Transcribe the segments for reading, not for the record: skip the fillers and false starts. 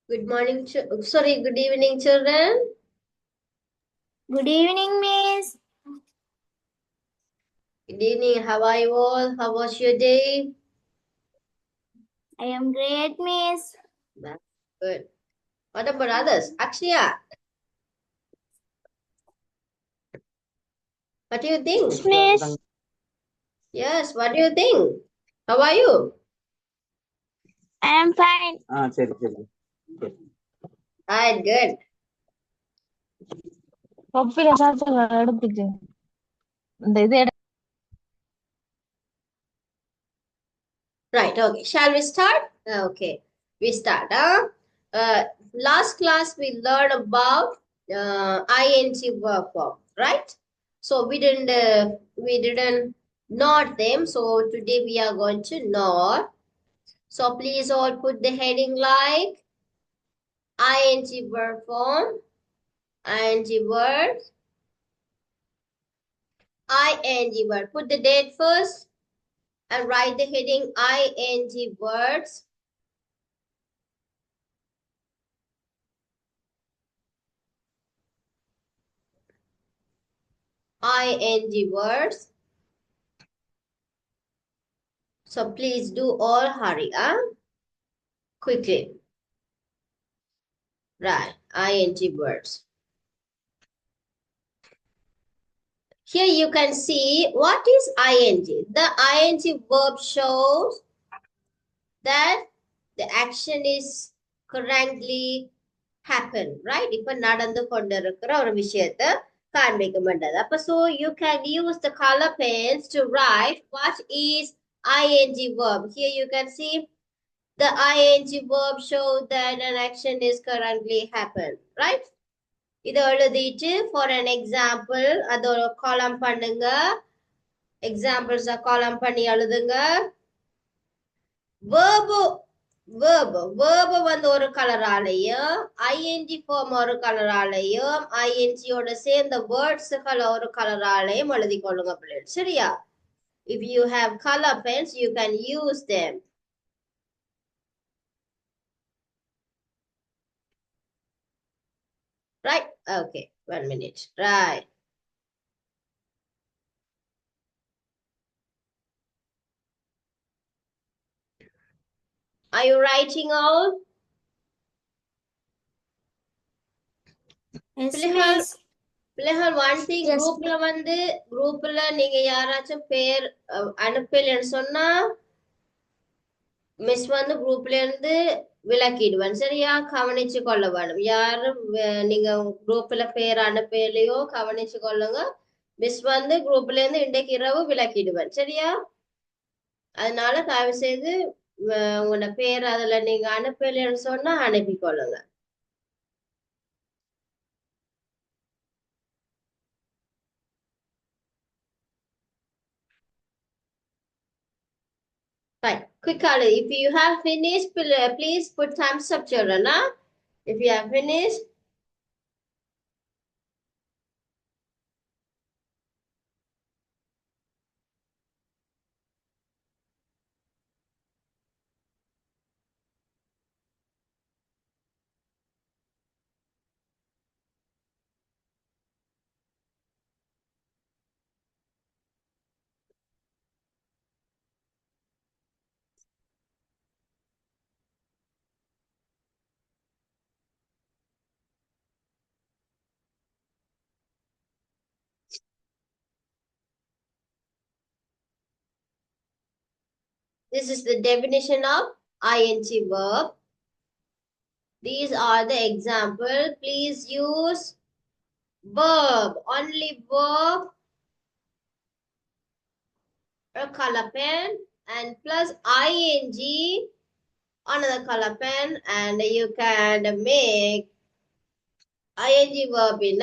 Good morning, good evening, children. Good evening, Miss. Good evening. How are you all? How was your day? I am great, Miss. That's good. What about others? Akshaya, what do you think? Miss. Yes, what do you think? How are you? I am fine. Alright, good. தொப்பில சாச்சா எடுத்துக்கு இந்த இது Right, okay. Shall we start? Okay, we start. Last class we learned about ing verb form, right? So we didn't note them. So today we are going to note. So please all put the heading like ing verb form, ing word, ing word. Put the date first and write the heading ing words. Ing words. So please do all hurry, quickly. Right, ing words. Here you can see what is ing. The ing verb shows that the action is currently happen, right? இப்ப நடந்து கொண்டிருக்கிற ஒரு விஷயத்தை காண்பிக்கமட்டது. அப்ப so you can use the color pens to write what is ing verb. Here you can see the ing verb shows that an action is currently happen, right? இதை எழுதிட்டு for an example அது ஒரு காலம் பண்ணுங்க. Examples காலம் பண்ணி எழுதுங்க. verb வந்து ஒரு கலராலையும் ing form ஒரு கலராலையும் ing-யோட சேர்ந்த வேர்ட்ஸ்கள் ஒரு கலராலையும் எழுதி கொள்ளுங்க பிள்ளைகள். சரியா? If you have color pens, you can use them. Right? Okay, 1 minute. Right. Are you writing all? Yes, பிள்ளைகள் Miss. பிள்ளைகள் ஒன் திங் Yes, குரூப்ல நீங்க யாராச்சும் பேர் அனுப்பலன்னு சொன்னா மிஸ் வந்து குரூப்ல இருந்து விலக்கிடுவேன். சரியா? கவனிச்சு கொள்ள வேணும். யாரும் நீங்க குரூப்ல பேர் அனுப்பலையோ கவனிச்சு கொள்ளுங்க. மிஸ் வந்து குரூப்ல இருந்து இன்றைக்கு இரவு விலக்கிடுவேன். சரியா? அதனால தயவு செய்து உங்களோட பேர் அதுல நீங்க அனுப்பலைன்னு சொன்னா அனுப்பி கொள்ளுங்க. Fine. Quickly, if you have finished, please put thumbs up, children. If you have finished. This is the definition of ing verb. These are the example. Please use verb, only verb, a color pen, and plus ing, another color pen, and you can make ing verb in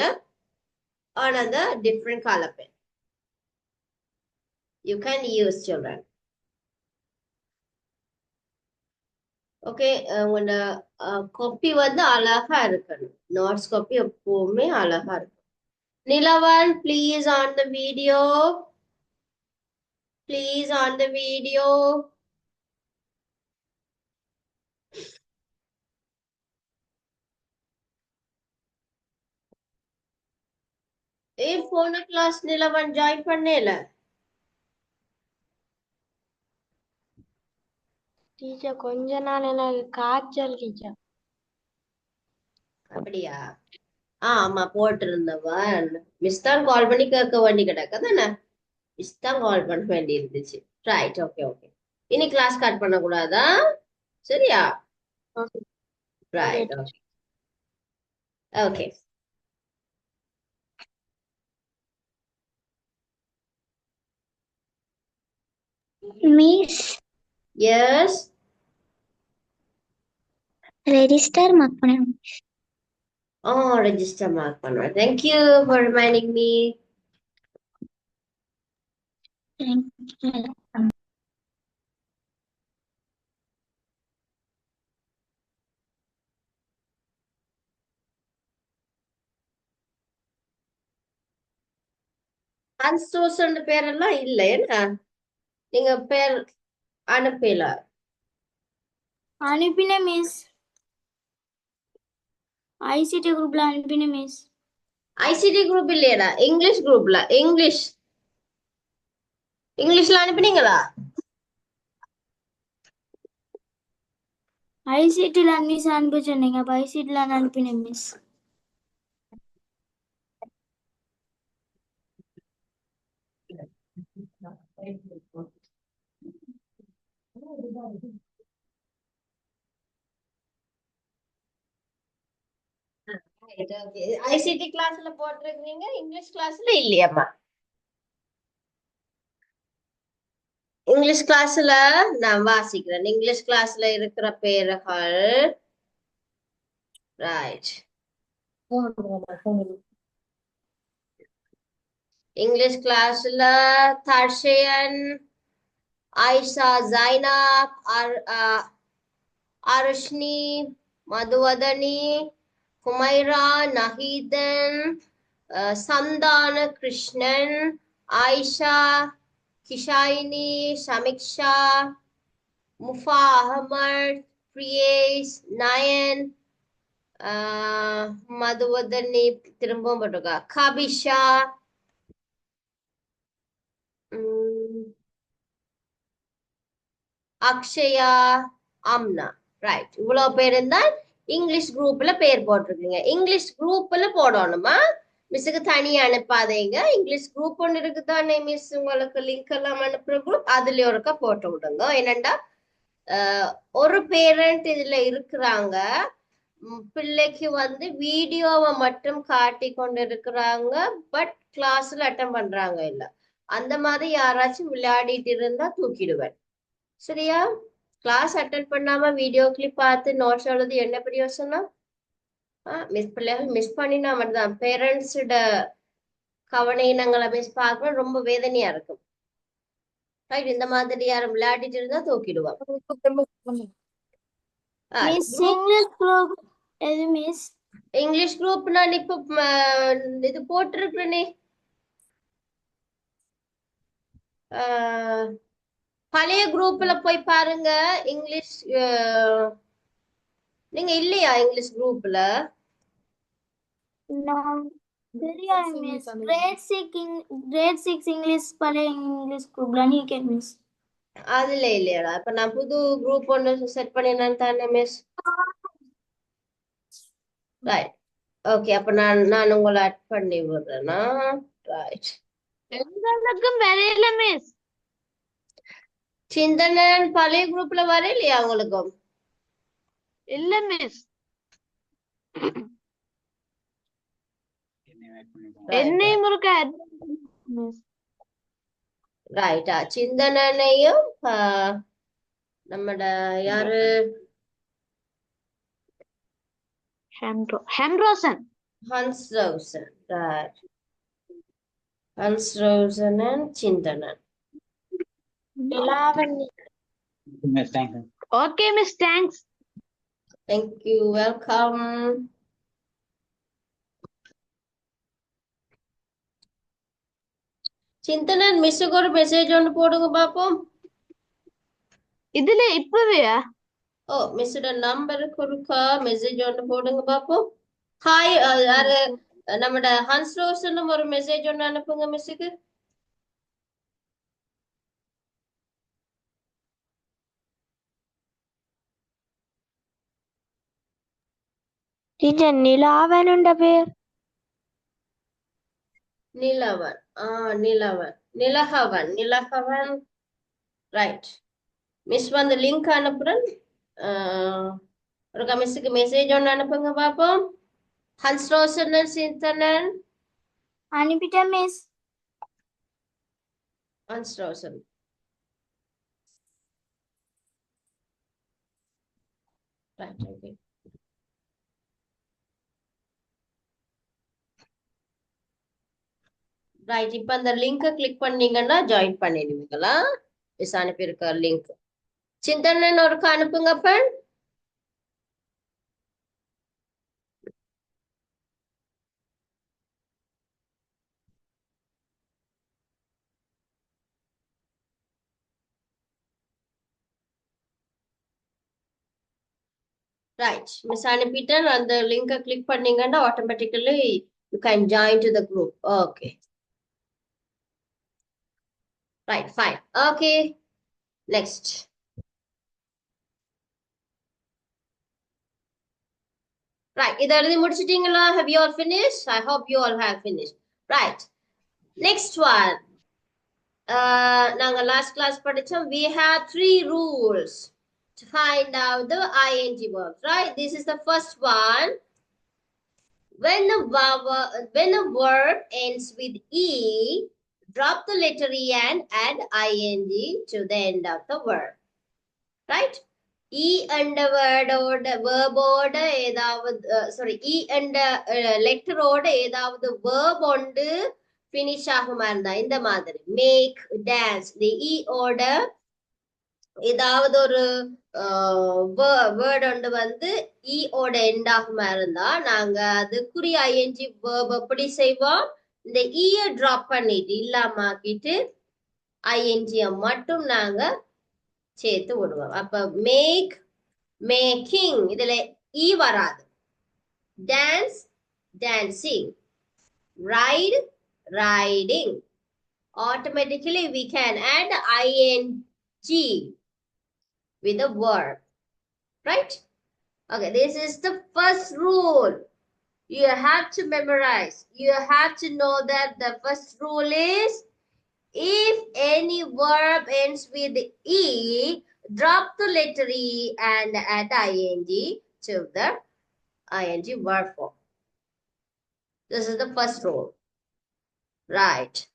another different color pen. You can use, children. Okay, உங்களோட copy வந்து அழகா இருக்கணும். Notes copy எப்பவுமே அழகா இருக்கும். Nilavan, please on the video. Please on the video. ஏன் போன class Nilavan join பண்ணல? டீச்சர் கொஞ்ச நாள் எனக்கு காய்ச்சல் டீச்சர். அப்படியா? ஆமா போட்டிருந்தவன். மிஸ் தான் கால் பண்ணி கேட்க வேண்டி கிடக்கு தானே. மிஸ் தான் கால் பண்ண வேண்டி இருந்துச்சு. Right, okay okay. இனி கிளாஸ் கட் பண்ணக்கூடாதா? சரியா? Right, okay okay. Miss yes, register mark பண்ணேன். ரெஜிஸ்டர் மார்க் பண்ணுவேன். Thank you for reminding me. அன்ஸ்டோசன் பேரெல்லாம் இல்லை என்ன? நீங்க பேர் அனுப்பல. அனுப்பின மிஸ். ஐசிடி குரூப்ல அனுப்பின மிஸ். ஐசிடி குரூப் இல்லையடா, இங்கிலீஷ் குரூப்ல. இங்கிலீஷ்ல அனுப்புனீங்களா? ஐசிடில மிஸ் அனுப்ப சொன்னீங்க. அப்ப ஐசிடில அனுப்பின மிஸ். ஐசிடி கிளாஸ்ல போட்டிருக்கீங்க, இங்கிலீஷ் கிளாஸ்ல இல்லையாம்மா? இங்கிலீஷ் கிளாஸ்ல நான் வாசிக்கிறேன். இங்கிலீஷ் கிளாஸ்ல இருக்கிற பேர்கள். ரைட். இங்கிலீஷ் கிளாஸ்ல தர்ஷயன், ஆயிஷா, ஜைனப், அருஷ்னி, மதுவதனி, குமைரா, நஹீதன், சந்தான, கிருஷ்ணன், ஆயிஷா, கிஷாயினி, சமிக்ஷா, முஃபா அகமது, பிரியேஷ், நயன், மதுவதனி திரும்பவும் போட்டிருக்கா, கபிஷா, அக்ஷயா, அம்னா. ரைட், இவ்வளவு பேர் இருந்தா இங்கிலீஷ் குரூப்ல பேர் போட்டிருக்கீங்க. இங்கிலீஷ் குரூப்ல போடணுமா? மிஸ்ஸுக்கு தனியா அனுப்பாதீங்க. இங்கிலீஷ் குரூப் ஒன்று இருக்குதானே மிஸ், உங்களுக்கு லிங்க் எல்லாம் அனுப்புற குரூப், அதுல ஒருக்கா போட்டு விடுங்க. என்னண்டா ஒரு பேரண்ட் இதுல இருக்கிறாங்க, பிள்ளைக்கு வந்து வீடியோவை மட்டும் காட்டி கொண்டு இருக்கிறாங்க, பட் கிளாஸ்ல அட்டன் பண்றாங்க இல்ல. அந்த மாதிரி யாராச்சும் விளையாடிட்டு இருந்தா தூக்கிடுவேன். சரியா? கிளாஸ் அட்டன் பண்ணாம வீடியோ கிளிப் பார்த்து நோட்ஸ் எழுதி என்ன பிரயோசனம்? மிஸ் பிள்ளைகள் மிஸ் பண்ணினா மட்டும்தான். பேரண்ட்ஸோட கவனங்களை மிஸ் பார்க்க ரொம்ப வேதனையா இருக்கும். ரைட், இந்த மாதிரி யாரும் விளையாடிட்டு இருந்தா தூக்கிடுவான். மிஸ் இங்கிலீஷ் குரூப் எது மிஸ்? இங்கிலீஷ் குரூப் நான் இப்ப இது போட்டிருக்கிறேனே. பழைய குரூப்ல போய் பாருங்க. இங்கிலீஷ் நீங்க இல்லையா இங்கிலீஷ் குரூப்ல? தெரியாது மிஸ். கிரேட் 6 இங்கிலீஷ் பழைய இங்கிலீஷ் குரூப்ல நீங்க மிஸ். அதுல இல்லையாடா? இப்ப நான் புது குரூப் ஒன்று செட் பண்ணினேன் தானே மிஸ். Right, okay. அப்ப நான் உங்களை ஆட் பண்ணி விடுறேன்னா. ரைட், எங்களுக்கும் வரையில மிஸ். சிந்தனன் பழைய குரூப்ல வர இல்லையா உங்களுக்கும்? இல்ல மிஸ். என்னையும் இருக்க மிஸ். ரைட்டா, சிந்தனையும் நம்மட யாரு, ஹென்ரோசன். ஹன்ஸ் ரோசன். ஹன்ஸ் ரோசன் and சிந்தனன். Okay miss, thanks. Thank you, welcome. சிந்தனன் மிஸ்ஸுக்கு ஒரு மெசேஜ் ஒன்று போடுங்க பாப்போம். இதுல இப்பவே மிஸ்ஸோட நம்பருக்கு ஒருக்கா மெசேஜ் ஒன்று போடுங்க பாப்போம். ஹாய், யாரு நம்மட ஹன்ஸ் ரோசனும் ஒரு மெசேஜ் ஒன்று அனுப்புங்க மிஸ்ஸுக்கு. டீச்சர் நிலாவனுண்ட பேர் நிலவன். நிலவன், நிலகவன். ரைட். மிஸ் வந்து லிங்க் அனுப்புறேன். ஒரு மிஸ்ஸுக்கு மெசேஜ் ஒன்று அனுப்புங்க பாப்போம். ஹன்ஸ் ரோசன் சிந்தனன். அனுப்பிட்டேன் மிஸ். ஹன்ஸ் ரோசன். Right, okay. ரைட், இப்போ அந்த லிங்கை கிளிக் பண்ணீங்கன்னா ஜாயின் பண்ணிடுவீங்களா? Miss அனுப்பியிருக்க link. சிந்தனன் ஒருக்கா அனுப்புங்க அப்பன். ரைட், மிஸ் அனுப்பிட்டேன். அந்த லிங்கை கிளிக் பண்ணீங்கன்னா automatically you can join to the group. Okay, right, fine. Okay, next. Right, இதை எழுதி முடிச்சிட்டீங்களா? Have you all finished? I hope you all have finished. Right, next one. நாங்க last class படிச்சோம். We have 3 rules to find out the ing verbs. Right, this is the first one. When a verb ends with e, drop the letter e and add ing to the end of the verb. Right? E and வேர்டோட வேர்போட ஏதாவது இ and லெட்டரோட ஏதாவது verb ஒன்று finish ஆகுமா இருந்தா இந்த மாதிரி make, dance, இந்த இ ஓட ஏதாவது ஒரு வேர்ட் ஒன்று வந்து இ ஓட எண்ட் ஆகுமா இருந்தா நாங்க அது குறி ஐஎன்ஜி வேர்ப் எப்படி செய்வோம்? இந்த ஈய டிராப் பண்ணிட்டு இல்லாமக்கிட்டு ஐஎன்ஜியை மட்டும் நாங்க சேர்த்து விடுவோம். அப்ப மேக், மேக்கிங், இதுல ஈ வராது. Dance, dancing. Right, riding. Automatically we can add ing with a verb. Right? Okay, this is the first rule. You have to memorize. You have to know that the first rule is if any verb ends with e, drop the letter e and add ing to the ing verb form. This is the first rule. Right.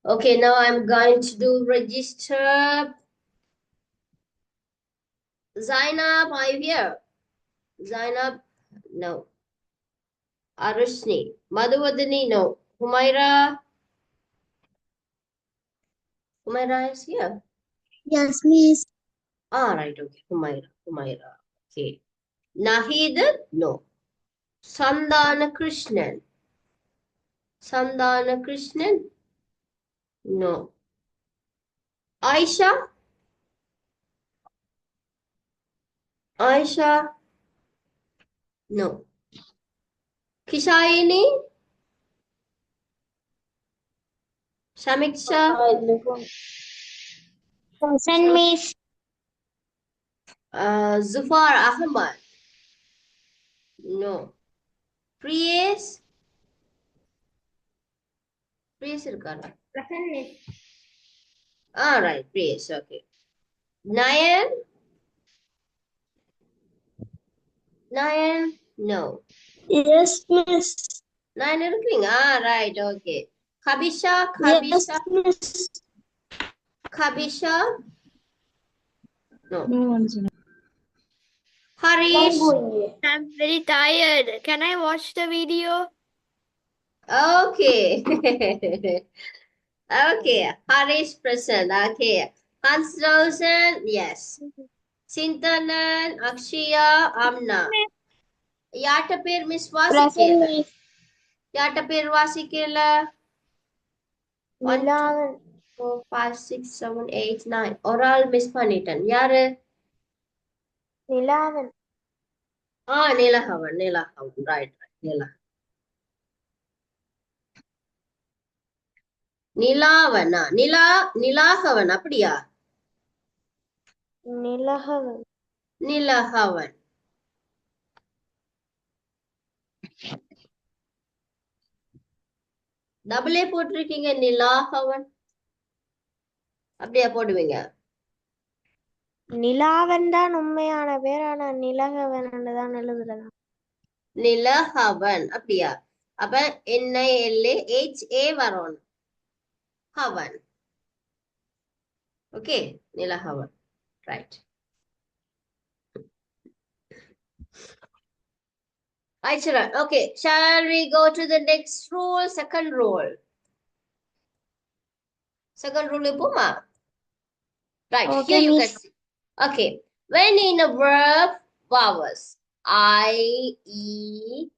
Okay, now I'm going to do register. Zainab, are you here? Zainab, no. Arushni, Madhuvadini, no. Humaira is here. Yes, miss. Right, okay. Humaira. Okay. Nahid, no. Sandana Krishnan, no. Aisha, no. Kishayini, Samiksha, Present, miss. Zufar Ahmad, no. Priyesh irukara. Present, miss. Right, Priyesh, okay. Nayan, no. Yes, miss. Nayan irukringa. Right, okay. Khabisha, Yes, miss. no. Harish, I'm very tired. Can I watch the video? okay. Okay, Harish present. Okay, Hans Rosen, yes. Sintanan, Akshaya, Amna. Yata per Miss Present, Vasikela. miss. Yata per Vasikela. 1, 2, 4, 5, 6, 7, 8, 9. Oral Miss Panitan. Yaru? Nilavan. Nilahavan. Right, Nilahavan. நிலாவனா நிலாகவன் அப்படியா? நிலகவன். நிலகவன். டபுளே போட்டிருக்கீங்க நிலாகவன். அப்படியா போடுவீங்க? நிலாவன் தான் உண்மையான பேர், ஆனா நிலகவன் தான் எழுதுறேன். நிலஹவன் அப்படியா? அப்ப NILAHA வரணும். ஹவன். ஓகே, நிலஹவன். Right. Aishara, okay. Shall we go to the next rule? Second rule. Second rule Puma. Right, Okay, here you can miss. see. Okay. When in a verb vowels I, E,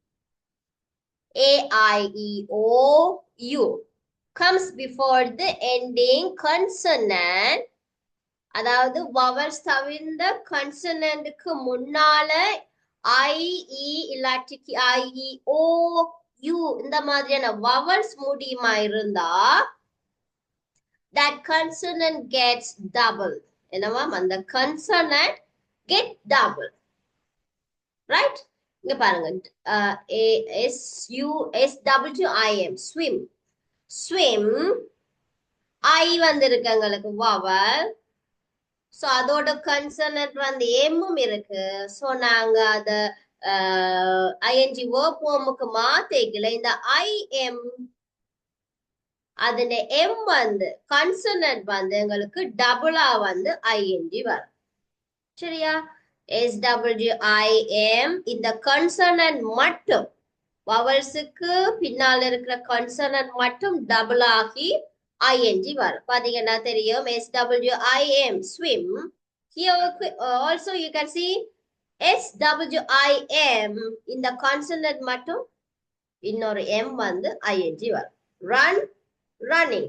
A, I, E, O, U comes before the ending consonant. அதாவது vowels தவிர்ந்த கன்சனன்ட்க்கு முன்னால I, E இல்லாட்டிக்கு I, E, O, U இந்த மாதிரியான vowels முடியுமா இருந்தா that consonant gets double. என்னவா அந்த consonant get double. Right? இங்க பாருங்க SUSWIM swim. Swim I வந்திருக்கு எங்களுக்கு vowel. So அதோட கன்சனன்ட் வந்து எம்மும் இருக்கு. சோ நாங்க அத ING verb form-க்கு மாத்திக்கல. இந்த IM அதுல எம் வந்து கன்சனன்ட் வந்து எங்களுக்கு டபுளா வந்து ING வரும். சரியா? SWIM இந்த கன்சனன்ட் மட்டும் வவல்ஸுக்கு பின்னால இருக்கிற கன்சனன்ட் மட்டும் டபுள் ஆகி ING வரும். பாத்தீங்கன்னா தெரியும் SWIM swim. Here also you can see SWIM இந்த consonant மட்டும் இன்னொரு M வந்து ING வரும். Run, running.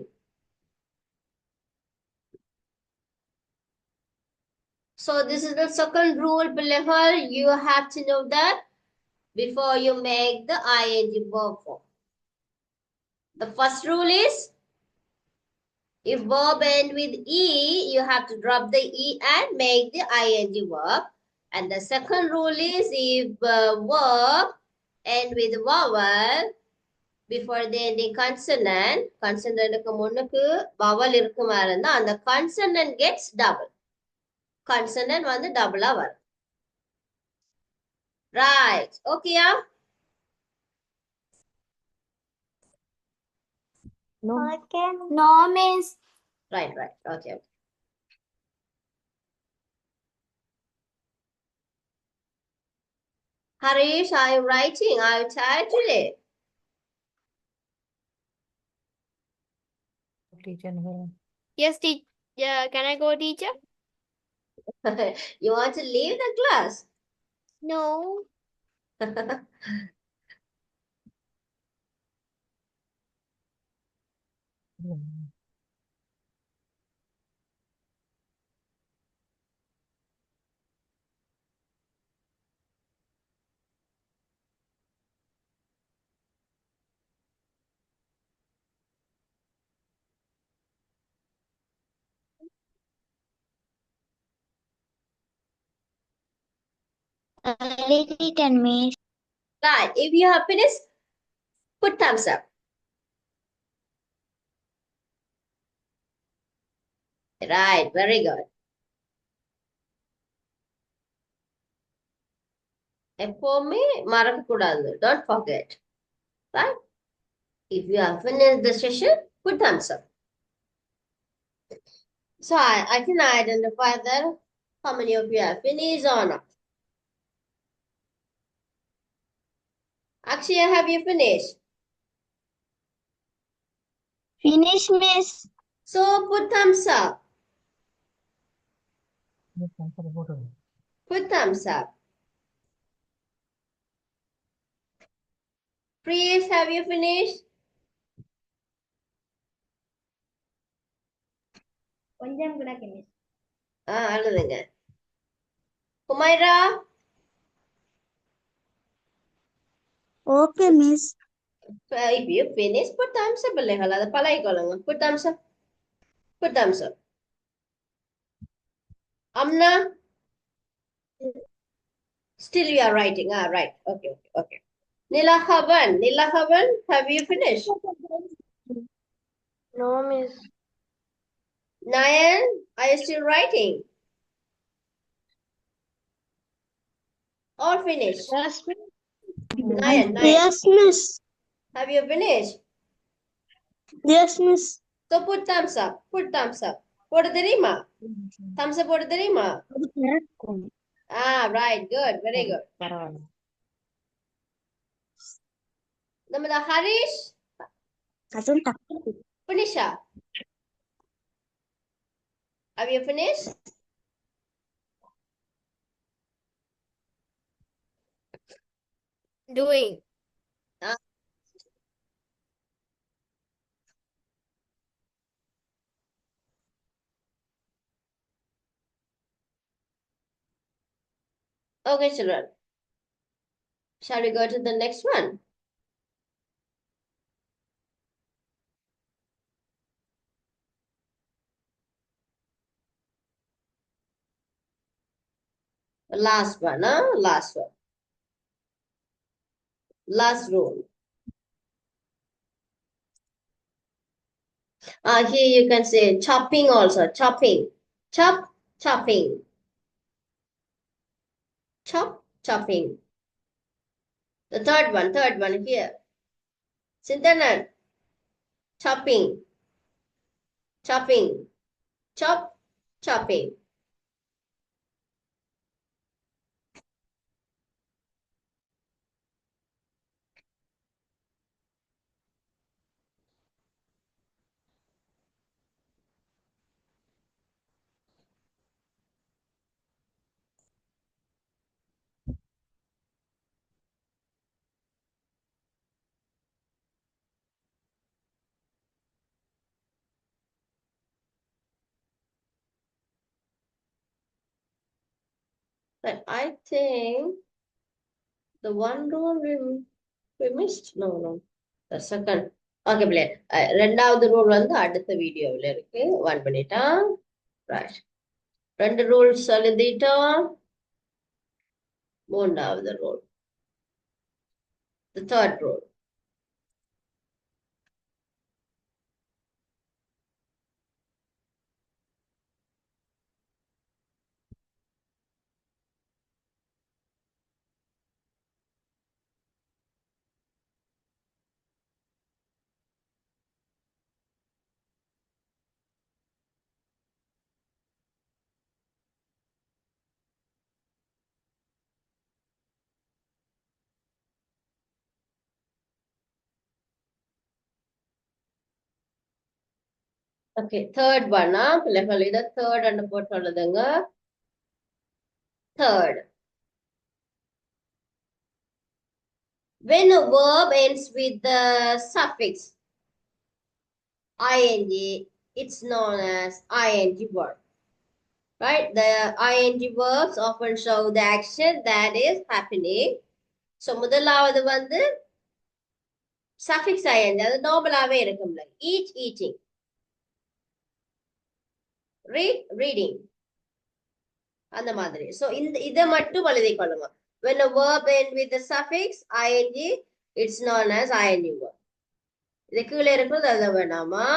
So this is the second rule, பிள்ளைகள். You have to know that before you make the ING verb form. The first rule is if verb end with E, you have to drop the E and make the ING verb. And the second rule is if verb end with vowel before the ending consonant, consonant-க்கு முன்னுக்கு vowel இருக்குமா இருந்தா அந்த consonant gets double. Consonant வந்து double-ஆ வரும். Right. Okay-யா? No. Okay. No, miss. Right. Okay. Harish, are you writing? Are you tired today? Teacher, no. Yes, teacher. Can I go, teacher? You want to leave the class? No. Already 10 minutes. Right. If you have finished, put thumbs up. Right. Very good. எப்பவுமே மறக்கக்கூடாது. Don't forget. Right? If you have finished the session, put thumbs up. So I can identify that how many of you have finished or not. Akshaya, have you finished? Finish, miss. So put thumbs up. Put thumbs up. Priyesh, have you finished? கொஞ்சம் கூட miss. அழுதுங்க. Humaira? Okay, miss. If you finish, put thumbs up. அது பழகிக்கொள்ளுங்க. Put thumbs up. Put thumbs up. Amna, still you are writing. Ah, right. Okay, okay, okay. Nilahavan, have you finished? No, miss. Nayan, are you still writing? All finished? Yes, miss. Nayan, Yes, miss. have you finished? Yes, miss. So put thumbs up. Put thumbs up. போட தெரியுமா? Thumbs up போட தெரியுமா? Ah, right. Good. Very good. நம்மள Harish, Punisha, have you finished? Doing. Ah, okay, children. Shall we go to the next one? The last one, huh? Last one. Last rule. Here you can say chopping also. Chopping. Chop, chopping. Chop, chopping. The third one here. Sintanan. Chopping, chopping. Chop, chopping. But I think the one rule we missed. No. The second. Okay, பிள்ளைய. ரெண்டாவது rule வந்து அடுத்த வீடியோவில் இருக்கு. 1 minute. Right. ரெண்டு rules எழுதிட்டோம். மூன்றாவது rule. The third rule. Okay, third one. பிள்ளைகள் இதை third அண்டு போட்டு எழுதுங்க. Third. When a verb ends with the suffix ing, it's known as ing verb. Right? The ing verbs often show the action that is happening. So, முதலாவது வந்து suffix ing, அது நார்மலாவே இருக்கும்ல. Eat, eating. Read, reading. அந்த மாதிரி. So, இதை மட்டும் எழுதிக் கொள்ளுங்க. When a verb ends with the suffix ing, it's known as ing verb. இது கீழே இருக்கிறது எழுத வேண்டாமா?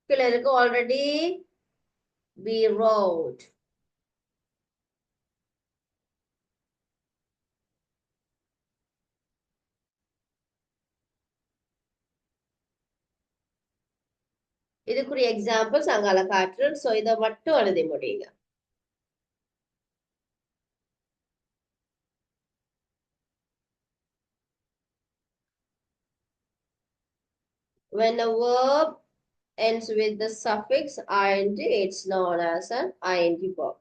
கீழே இருக்கு already be wrote. இதுக்குரிய எக்ஸாம்பிள்ஸ் அங்கால காட்டுறேன். ஸோ இதை மட்டும் எழுதி முடியுங்க. When a verb ends with the suffix ing, it's known as an ing verb.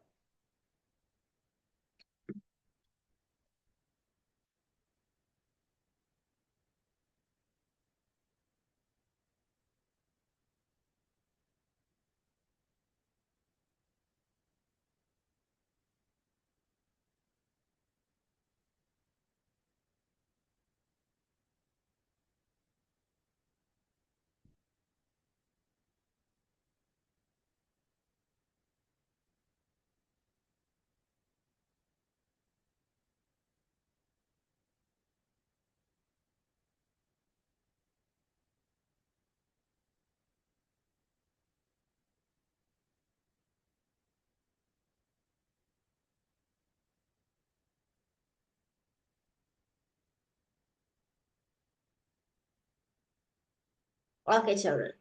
Okay, children.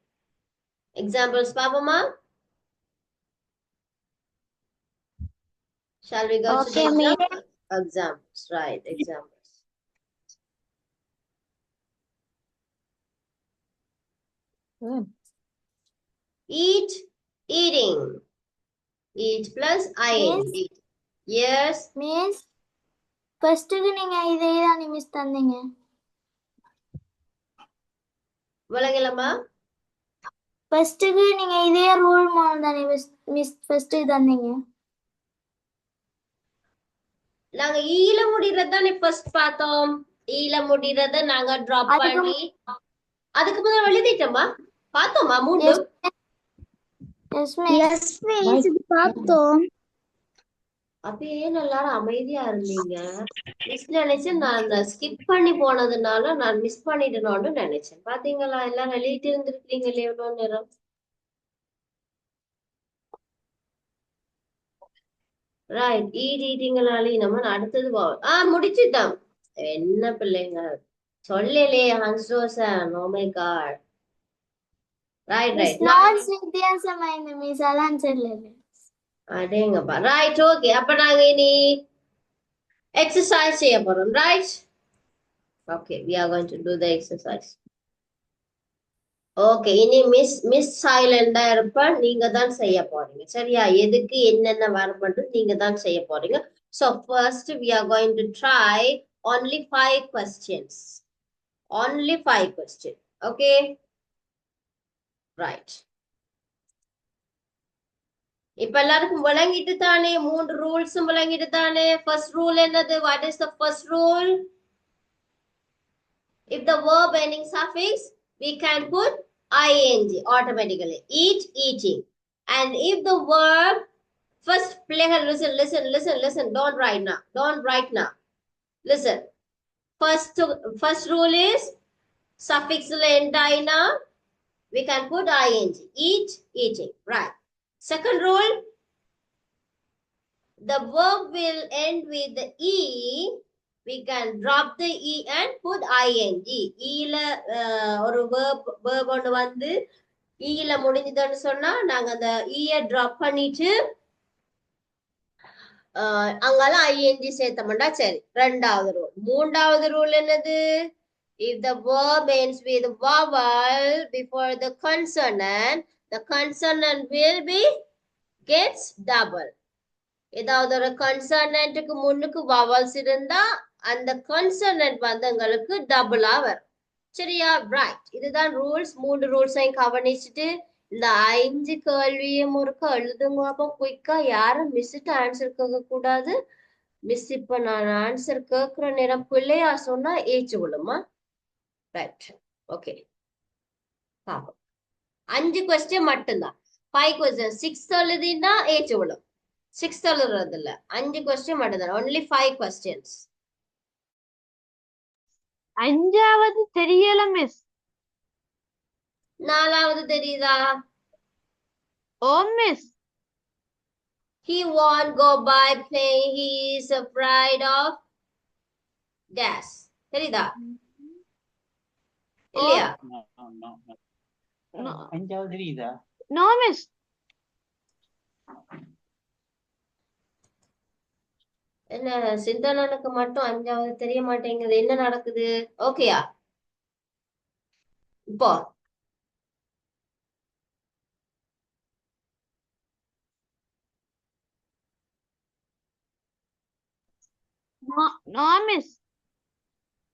Examples, Papama? Shall we go to Okay, the miss. examples? Right, examples. Eat, eating. Eat plus ing. Miss, Eat. Yes. miss. ஃபர்ஸ்ட்டுக்கு நீங்க இதே தான் miss தந்தீங்க. விளங்கலம்மா? ஃபர்ஸ்ட்டுக்கு நீங்க இதே rule மாதிரி தானே miss ஃபர்ஸ்ட்டுக்கு தந்தீங்க. நாங்க ஈல முடியறது தானே ஃபர்ஸ்ட் பார்த்தோம். ஈல முடியறத நாங்க டிராப் பண்ணி அதுக்கு முதல்ல எழுதிட்டோமா? பார்த்தோமா மூண்டும்? எஸ் மிஸ் இது பார்த்தோம். அப்ப ஏன் எல்லாரும் அமைதியா இருந்தீங்க? மிஸ் நினைச்சேன் நான் ஸ்கிப் பண்ணி போனதுனால நான் மிஸ் பண்ணிடணும்னு நினைச்சேன். பாத்தீங்களா எல்லாம் எழுதிட்டு இருந்திருக்கீங்களே எவ்வளவு நேரம். ரைட், ஈட்டிங்களாலே நம்ம அடுத்தது போவோம். முடிச்சுட்டோம். என்ன பிள்ளைங்க சொல்லலே ஹன்ஸ்ரோசன். Oh my god. Right right. நாட்ஸ் வித்தியாசமாயிந்த மிஸ் அதான் சொல்லல. அடேங்கப்பா. Right, okay. அப்ப நாங்க இனி எக்ஸசைஸ் செய்ய போறோம். Right, okay, we are going to do the exercise. Okay, இனி மிஸ் சைலண்டா இருப்ப. நீங்க தான் செய்ய போறீங்க. சரியா? எதுக்கு என்னென்ன வரப்பட்டு நீங்க தான் செய்ய போறீங்க. So first we are going to try only 5 questions. Only 5 questions. Okay? Right. இப்ப எல்லாருக்கும் விளங்கிட்டு தானே? 3 ரூல்ஸும் விளங்கிட்டு தானே? First rule என்னது? What is the first rule? If the verb ending suffix, we can put ing automatically. Eat, eating. And if the verb, first listen. Don't write now. Don't write now. Listen. First rule is suffix end ina, we can put ing. Eat, eating. Right. Second rule, the verb will end with the e. We can drop the e and put ing. ஈல ஒரு verb ஒன்று வந்து ஈல முடிஞ்சதுன்னு சொன்னா நாங்க அந்த ஈய drop பண்ணிட்டு அங்கெல்லாம் ஐஎன்ஜி சேர்த்தோம்னா சரி. ரெண்டாவது ரூல். மூன்றாவது ரூல் என்னது? If the verb ends with vowel before the consonant will be gets double. ஏதாவது ஒரு கன்சனன்ட்டுக்கு முன்னுக்கு வவல்ஸ் இருந்தா அந்த கன்சனன்ட் வந்து உங்களுக்கு டபுளா வரும். சரியா? ரைட். இதுதான் ரூல்ஸ். 3 ரூல்ஸையும் கவனிச்சுட்டு இந்த 5 கேள்வியும் ஒருக்க எழுதுங்க. அப்போ குயிக்கா யாரும் மிஸ்ஸிட்டு ஆன்சர் கேட்க கூடாது. மிஸ் இப்ப நான் ஆன்சர் கேட்கிற நேரம் பிள்ளையா சொன்னா ஏச்சு விழுமா? Right, okay. பாப்போம். 5 கொஸ்டின் மட்டும்தான். 5 கொஸ்டின் 6 எழுதினா ஏச்சு விழும். 6 எழுதுறது இல்ல. 5 கொஸ்டின் மட்டும்தான். only 5 questions. அஞ்சாவது தெரியல மிஸ். நாலாவது தெரியுதா? ஓ miss. He won't go by plane. He is afraid of gas. தெரியுதா? இல்லையா? அஞ்சாவது தெரியுதா? No miss. என்ன சிந்தனனுக்கு மட்டும் 5வது தெரிய மாட்டேங்குது. என்ன நடக்குது? ஓகேயா? இப்போ நோ மிஸ்.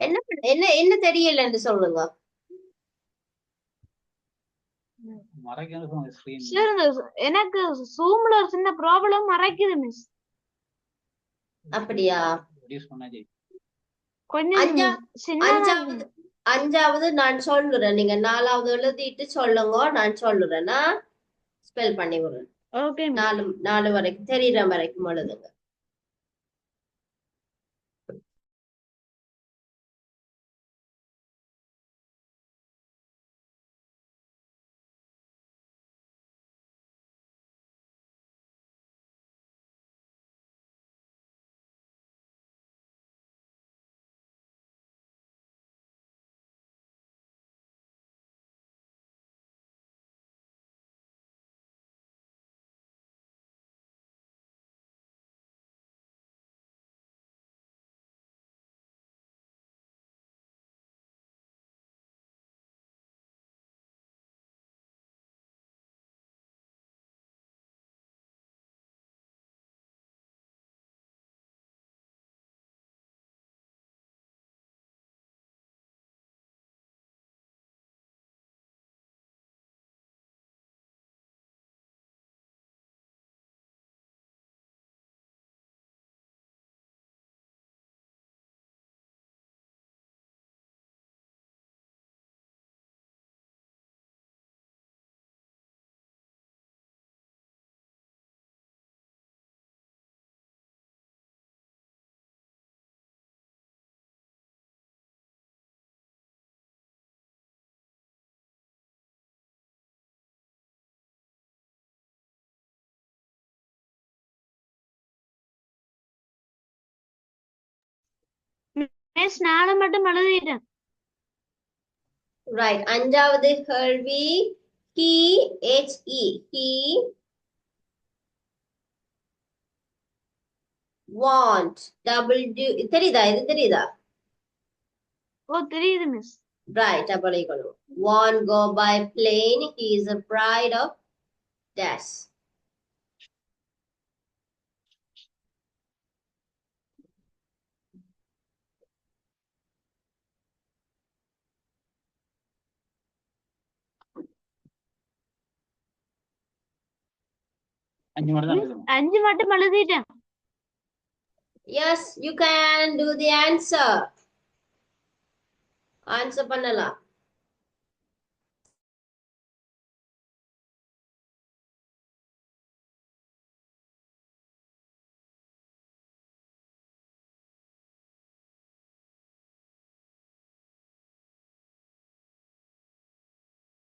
என்ன என்ன என்ன தெரியலன்னு சொல்லுங்க. எனக்கு ஜூம்ல ஒரு சின்ன ப்ராப்ளம் மறைக்குது மிஸ். அப்படியா? கொஞ்சம் அஞ்சாவது நான் சொல்லுறேன். நீங்க 4வது எழுதிட்டு சொல்லுங்க. நான் சொல்லுறேன்னா ஸ்பெல் பண்ணி விடுறேன். ஓகே. 4 வரைக்கும் தெரியுற வரைக்கும் எழுதுங்க. மிஸ் 4 மட்டும் எழுதிட்டேன். Right. அஞ்சாவது கேள்வி he he want தெரியுதா இது தெரியுதா? ஓ தெரியுது மிஸ். Right. அப்ப எழுதிக்கணும். Want go by plane. He is a pride of dash. Miss 5 மட்டும் எழுதிட்டேன். Yes, you can do the answer. Answer பண்ணலாம்.